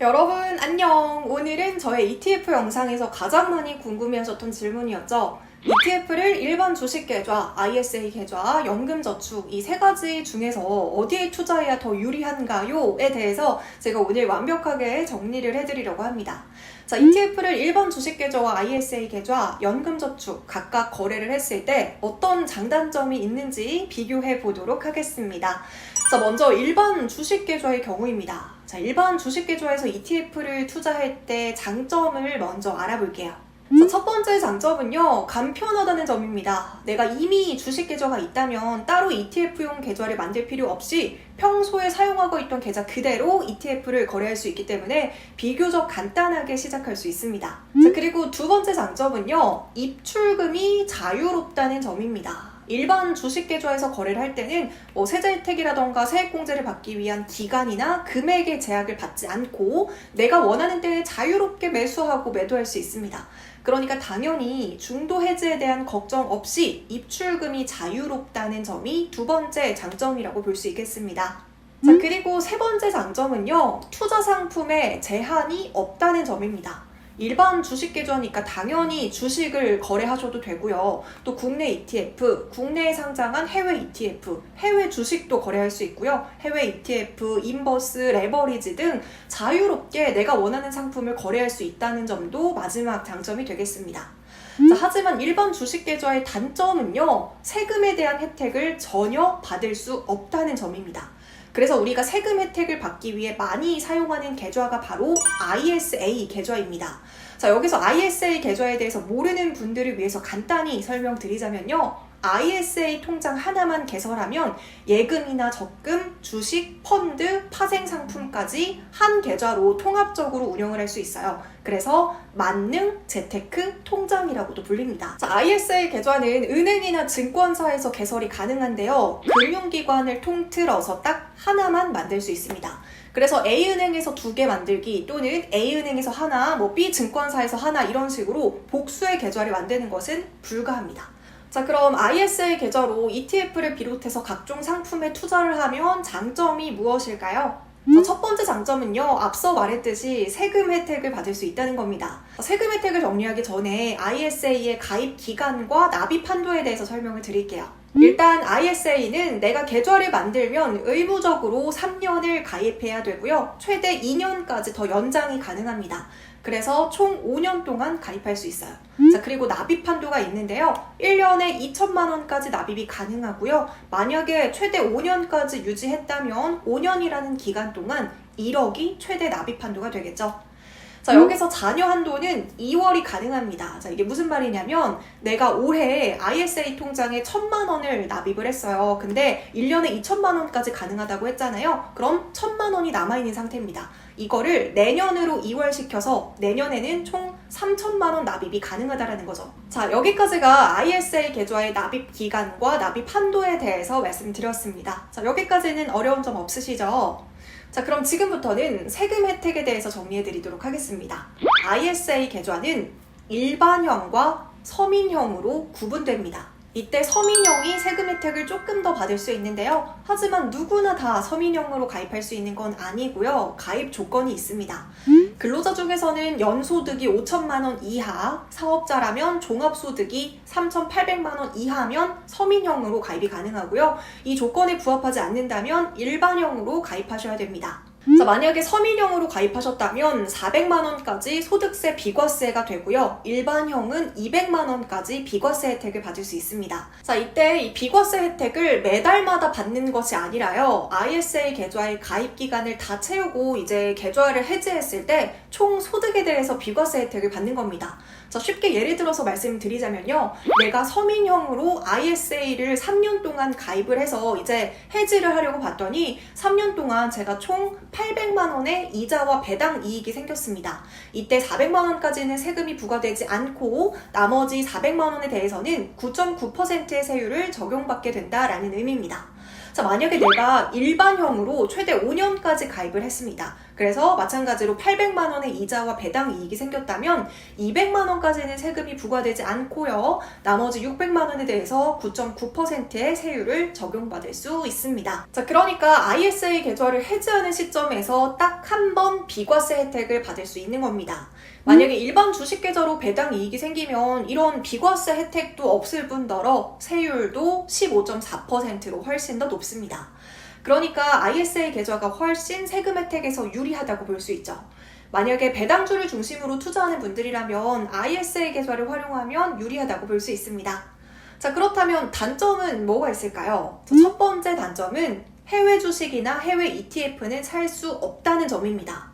여러분 안녕! 오늘은 저의 ETF 영상에서 가장 많이 궁금해하셨던 질문이었죠. ETF를 일반 주식 계좌, ISA 계좌, 연금저축 이 세 가지 중에서 어디에 투자해야 더 유리한가요?에 대해서 제가 오늘 완벽하게 정리를 해드리려고 합니다. 자, ETF를 일반 주식 계좌와 ISA 계좌, 연금저축 각각 거래를 했을 때 어떤 장단점이 있는지 비교해 보도록 하겠습니다. 자, 먼저 일반 주식 계좌의 경우입니다. 자, 일반 주식 계좌에서 ETF를 투자할 때 장점을 먼저 알아볼게요. 자, 첫 번째 장점은요, 간편하다는 점입니다. 내가 이미 주식 계좌가 있다면 따로 ETF용 계좌를 만들 필요 없이 평소에 사용하고 있던 계좌 그대로 ETF를 거래할 수 있기 때문에 비교적 간단하게 시작할 수 있습니다. 자, 그리고 두 번째 장점은요, 입출금이 자유롭다는 점입니다. 일반 주식 계좌에서 거래를 할 때는 세제 혜택이라던가 세액공제를 받기 위한 기간이나 금액의 제약을 받지 않고 내가 원하는 때에 자유롭게 매수하고 매도할 수 있습니다. 그러니까 당연히 중도 해지에 대한 걱정 없이 입출금이 자유롭다는 점이 두 번째 장점이라고 볼 수 있겠습니다. 자, 그리고 세 번째 장점은요, 투자 상품에 제한이 없다는 점입니다. 일반 주식 계좌니까 당연히 주식을 거래하셔도 되고요. 또 국내 ETF, 국내에 상장한 해외 ETF, 해외 주식도 거래할 수 있고요. 해외 ETF, 인버스, 레버리지 등 자유롭게 내가 원하는 상품을 거래할 수 있다는 점도 마지막 장점이 되겠습니다. 자, 하지만 일반 주식 계좌의 단점은요, 세금에 대한 혜택을 전혀 받을 수 없다는 점입니다. 그래서 우리가 세금 혜택을 받기 위해 많이 사용하는 계좌가 바로 ISA 계좌입니다. 자, 여기서 ISA 계좌에 대해서 모르는 분들을 위해서 간단히 설명드리자면요. ISA 통장 하나만 개설하면 예금이나 적금, 주식, 펀드, 파생상품까지 한 계좌로 통합적으로 운영을 할 수 있어요. 그래서 만능 재테크 통장이라고도 불립니다. 자, ISA 계좌는 은행이나 증권사에서 개설이 가능한데요. 금융기관을 통틀어서 딱 하나만 만들 수 있습니다. 그래서 A은행에서 2개 만들기 또는 A은행에서 하나, B증권사에서 하나 이런 식으로 복수의 계좌를 만드는 것은 불가합니다. 자, 그럼 ISA 계좌로 ETF를 비롯해서 각종 상품에 투자를 하면 장점이 무엇일까요? 자, 첫 번째 장점은요, 앞서 말했듯이 세금 혜택을 받을 수 있다는 겁니다. 세금 혜택을 정리하기 전에 ISA의 가입 기간과 납입 한도에 대해서 설명을 드릴게요. 일단 ISA는 내가 계좌를 만들면 의무적으로 3년을 가입해야 되고요. 최대 2년까지 더 연장이 가능합니다. 그래서 총 5년 동안 가입할 수 있어요. 자, 그리고 납입 한도가 있는데요. 1년에 2천만 원까지 납입이 가능하고요. 만약에 최대 5년까지 유지했다면 5년이라는 기간 동안 1억이 최대 납입 한도가 되겠죠. 자, 여기서 잔여 한도는 2월이 가능합니다. 자, 이게 무슨 말이냐면 내가 올해 ISA 통장에 1,000만 원을 납입을 했어요. 근데 1년에 2천만 원까지 가능하다고 했잖아요. 그럼 1,000만 원이 남아있는 상태입니다. 이거를 내년으로 2월시켜서 내년에는 총 3천만 원 납입이 가능하다라는 거죠. 자, 여기까지가 ISA 계좌의 납입 기간과 납입 한도에 대해서 말씀드렸습니다. 자, 여기까지는 어려운 점 없으시죠? 자, 그럼 지금부터는 세금 혜택에 대해서 정리해 드리도록 하겠습니다. ISA 계좌는 일반형과 서민형으로 구분됩니다. 이때 서민형이 세금 혜택을 조금 더 받을 수 있는데요. 하지만 누구나 다 서민형으로 가입할 수 있는 건 아니고요. 가입 조건이 있습니다. 근로자 중에서는 연소득이 5천만 원 이하, 사업자라면 종합소득이 3,800만 원 이하면 서민형으로 가입이 가능하고요. 이 조건에 부합하지 않는다면 일반형으로 가입하셔야 됩니다. 자, 만약에 서민형으로 가입하셨다면 400만 원까지 소득세 비과세가 되고요. 일반형은 200만 원까지 비과세 혜택을 받을 수 있습니다. 자, 이때 이 비과세 혜택을 매달마다 받는 것이 아니라요. ISA 계좌의 가입 기간을 다 채우고 이제 계좌를 해지했을 때 총 소득에 대해서 비과세 혜택을 받는 겁니다. 자, 쉽게 예를 들어서 말씀드리자면요. 내가 서민형으로 ISA를 3년 동안 가입을 해서 이제 해지를 하려고 봤더니 3년 동안 제가 총 800만 원의 이자와 배당 이익이 생겼습니다. 이때 400만 원까지는 세금이 부과되지 않고 나머지 400만 원에 대해서는 9.9%의 세율을 적용받게 된다라는 의미입니다. 자, 만약에 내가 일반형으로 최대 5년까지 가입을 했습니다. 그래서 마찬가지로 800만 원의 이자와 배당 이익이 생겼다면 200만 원까지는 세금이 부과되지 않고요. 나머지 600만 원에 대해서 9.9%의 세율을 적용받을 수 있습니다. 자, 그러니까 ISA 계좌를 해지하는 시점에서 딱 한 번 비과세 혜택을 받을 수 있는 겁니다. 만약에 일반 주식 계좌로 배당 이익이 생기면 이런 비과세 혜택도 없을 뿐더러 세율도 15.4%로 훨씬 더 높습니다. 그러니까 ISA 계좌가 훨씬 세금 혜택에서 유리하다고 볼 수 있죠. 만약에 배당주를 중심으로 투자하는 분들이라면 ISA 계좌를 활용하면 유리하다고 볼 수 있습니다. 자, 그렇다면 단점은 뭐가 있을까요? 첫 번째 단점은 해외 주식이나 해외 ETF는 살 수 없다는 점입니다.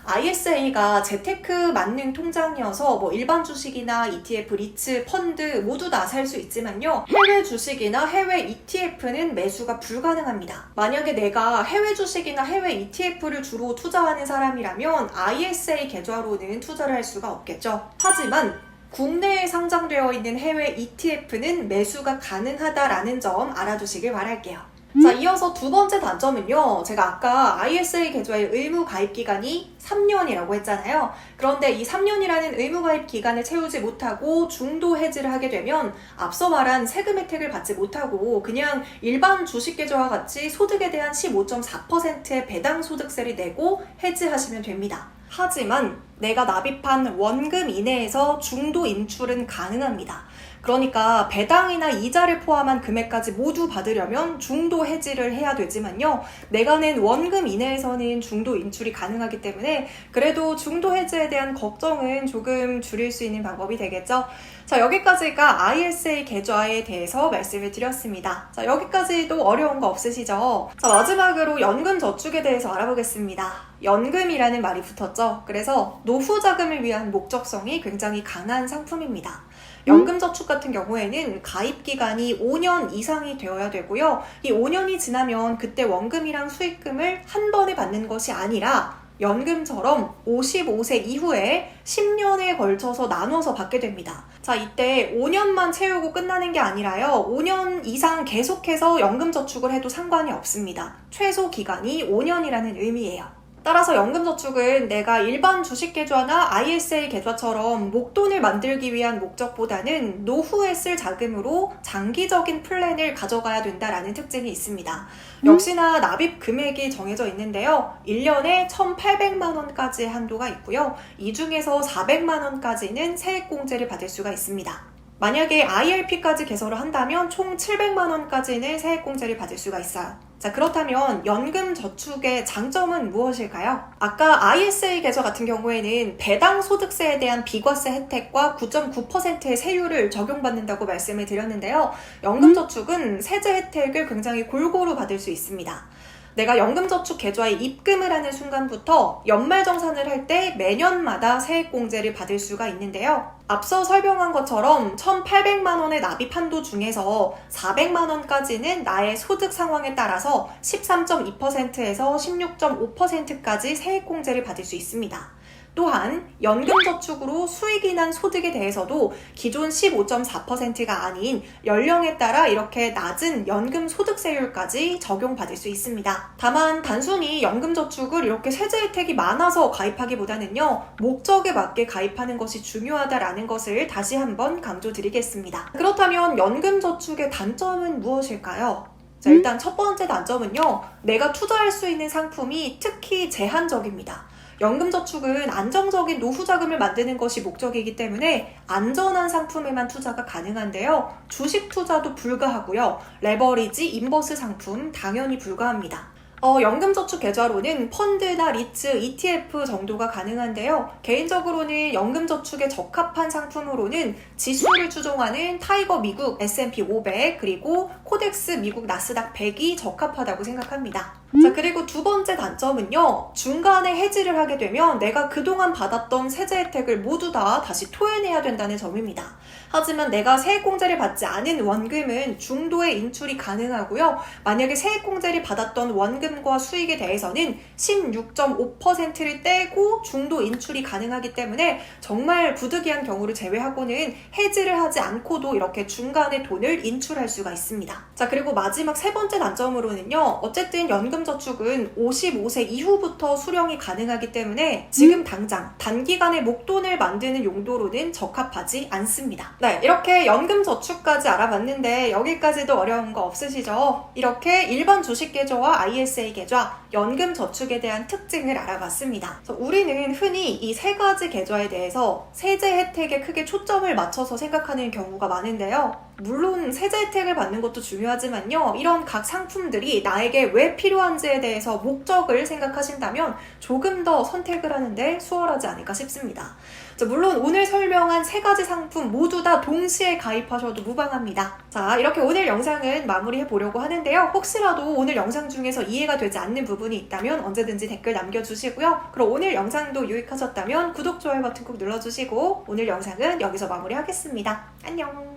ISA가 재테크 만능 통장이어서 일반 주식이나 ETF, 리츠, 펀드 모두 다 살 수 있지만요. 해외 주식이나 해외 ETF는 매수가 불가능합니다. 만약에 내가 해외 주식이나 해외 ETF를 주로 투자하는 사람이라면 ISA 계좌로는 투자를 할 수가 없겠죠. 하지만 국내에 상장되어 있는 해외 ETF는 매수가 가능하다라는 점 알아두시길 바랄게요. 자, 이어서 두 번째 단점은요. 제가 아까 ISA 계좌의 의무 가입 기간이 3년이라고 했잖아요. 그런데 이 3년이라는 의무 가입 기간을 채우지 못하고 중도 해지를 하게 되면 앞서 말한 세금 혜택을 받지 못하고 그냥 일반 주식 계좌와 같이 소득에 대한 15.4%의 배당 소득세를 내고 해지하시면 됩니다. 하지만 내가 납입한 원금 이내에서 중도 인출은 가능합니다. 그러니까 배당이나 이자를 포함한 금액까지 모두 받으려면 중도 해지를 해야 되지만요. 내가 낸 원금 이내에서는 중도 인출이 가능하기 때문에 그래도 중도 해지에 대한 걱정은 조금 줄일 수 있는 방법이 되겠죠. 자, 여기까지가 ISA 계좌에 대해서 말씀을 드렸습니다. 자, 여기까지도 어려운 거 없으시죠? 자, 마지막으로 연금 저축에 대해서 알아보겠습니다. 연금이라는 말이 붙었죠. 그래서 노후 자금을 위한 목적성이 굉장히 강한 상품입니다. 연금저축 같은 경우에는 가입 기간이 5년 이상이 되어야 되고요. 이 5년이 지나면 그때 원금이랑 수익금을 한 번에 받는 것이 아니라 연금처럼 55세 이후에 10년에 걸쳐서 나눠서 받게 됩니다. 자, 이때 5년만 채우고 끝나는 게 아니라요. 5년 이상 계속해서 연금저축을 해도 상관이 없습니다. 최소 기간이 5년이라는 의미예요. 따라서 연금저축은 내가 일반 주식계좌나 ISA 계좌처럼 목돈을 만들기 위한 목적보다는 노후에 쓸 자금으로 장기적인 플랜을 가져가야 된다라는 특징이 있습니다. 역시나 납입 금액이 정해져 있는데요. 1년에 1,800만 원까지 한도가 있고요. 이 중에서 400만 원까지는 세액공제를 받을 수가 있습니다. 만약에 IRP까지 개설을 한다면 총 700만 원까지는 세액공제를 받을 수가 있어요. 자, 그렇다면 연금 저축의 장점은 무엇일까요? 아까 ISA 계좌 같은 경우에는 배당 소득세에 대한 비과세 혜택과 9.9%의 세율을 적용받는다고 말씀을 드렸는데요. 연금 저축은 세제 혜택을 굉장히 골고루 받을 수 있습니다. 내가 연금저축 계좌에 입금을 하는 순간부터 연말정산을 할 때 매년마다 세액공제를 받을 수가 있는데요. 앞서 설명한 것처럼 1,800만 원의 납입 한도 중에서 400만 원까지는 나의 소득 상황에 따라서 13.2%에서 16.5%까지 세액공제를 받을 수 있습니다. 또한 연금저축으로 수익이 난 소득에 대해서도 기존 15.4%가 아닌 연령에 따라 이렇게 낮은 연금 소득세율까지 적용받을 수 있습니다. 다만 단순히 연금저축을 이렇게 세제 혜택이 많아서 가입하기보다는요, 목적에 맞게 가입하는 것이 중요하다라는 것을 다시 한번 강조드리겠습니다. 그렇다면 연금저축의 단점은 무엇일까요? 자, 일단 첫 번째 단점은요, 내가 투자할 수 있는 상품이 특히 제한적입니다. 연금저축은 안정적인 노후 자금을 만드는 것이 목적이기 때문에 안전한 상품에만 투자가 가능한데요. 주식 투자도 불가하고요. 레버리지, 인버스 상품 당연히 불가합니다. 연금저축 계좌로는 펀드나 리츠, ETF 정도가 가능한데요. 개인적으로는 연금저축에 적합한 상품으로는 지수를 추종하는 타이거 미국 S&P 500 그리고 코덱스 미국 나스닥 100이 적합하다고 생각합니다. 자, 그리고 두 번째 단점은요. 중간에 해지를 하게 되면 내가 그동안 받았던 세제 혜택을 모두 다 다시 토해내야 된다는 점입니다. 하지만 내가 세액공제를 받지 않은 원금은 중도에 인출이 가능하고요. 만약에 세액공제를 받았던 원금을 세금과 수익에 대해서는 16.5%를 떼고 중도 인출이 가능하기 때문에 정말 부득이한 경우를 제외하고는 해지를 하지 않고도 이렇게 중간에 돈을 인출할 수가 있습니다. 자, 그리고 마지막 세 번째 단점으로는요. 어쨌든 연금저축은 55세 이후부터 수령이 가능하기 때문에 지금 당장 단기간에 목돈을 만드는 용도로는 적합하지 않습니다. 네, 이렇게 연금저축까지 알아봤는데 여기까지도 어려운 거 없으시죠? 이렇게 일반 주식계좌와 ISA 계좌, 연금저축에 대한 특징을 알아봤습니다. 우리는 흔히 이 세 가지 계좌에 대해서 세제 혜택에 크게 초점을 맞춰서 생각하는 경우가 많은데요. 물론 세제 혜택을 받는 것도 중요하지만요. 이런 각 상품들이 나에게 왜 필요한지에 대해서 목적을 생각하신다면 조금 더 선택을 하는데 수월하지 않을까 싶습니다. 자, 물론 오늘 설명한 세 가지 상품 모두 다 동시에 가입하셔도 무방합니다. 자, 이렇게 오늘 영상은 마무리해 보려고 하는데요. 혹시라도 오늘 영상 중에서 이해가 되지 않는 부분이 있다면 언제든지 댓글 남겨주시고요. 그럼 오늘 영상도 유익하셨다면 구독, 좋아요 버튼 꼭 눌러주시고 오늘 영상은 여기서 마무리하겠습니다. 안녕!